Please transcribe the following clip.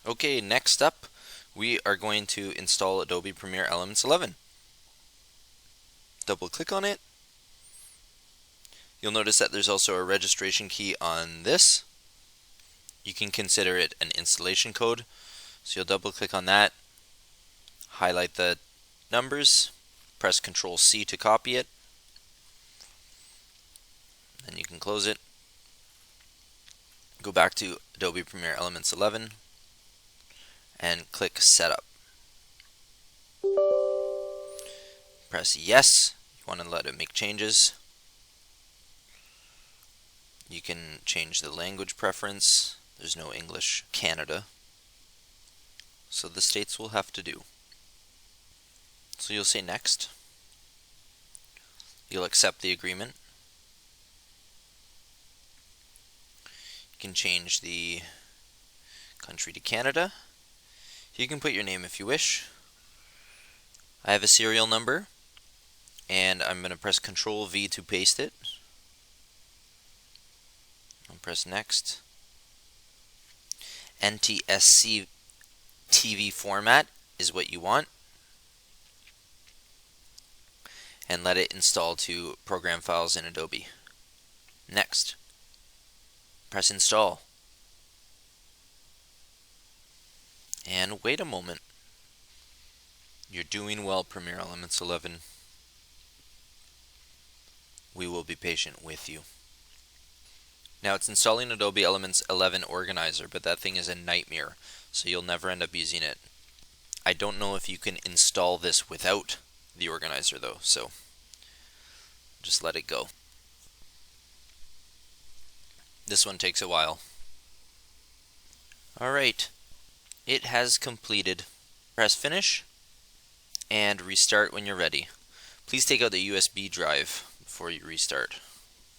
Okay, next up, we are going to install Adobe Premiere Elements 11. Double click on it. You'll notice that there's also a registration key on this. You can consider it an installation code. So you'll double click on that, highlight the numbers, press Ctrl C to copy it, then you can close it. Go back to Adobe Premiere Elements 11 and click Setup. Press Yes. You want to let it make changes. You can change the language preference. There's no English Canada, so the states will have to do. So you'll say Next. You'll accept the agreement. You can change the country to Canada. You can put your name if you wish. I have a serial number, and I'm going to press Ctrl V to paste it. I'll press Next. NTSC TV format is what you want, and let it install to program files in Adobe. Next. Press Install. And wait a moment. You're doing well, Premiere Elements 11. We will be patient with you. Now it's installing Adobe Elements 11 Organizer, but that thing is a nightmare, so you'll never end up using it. I don't know if you can install this without the organizer though, so just let it go. This one takes a while. Alright, it has completed. Press Finish and restart when you're ready. Please take out the USB drive before you restart.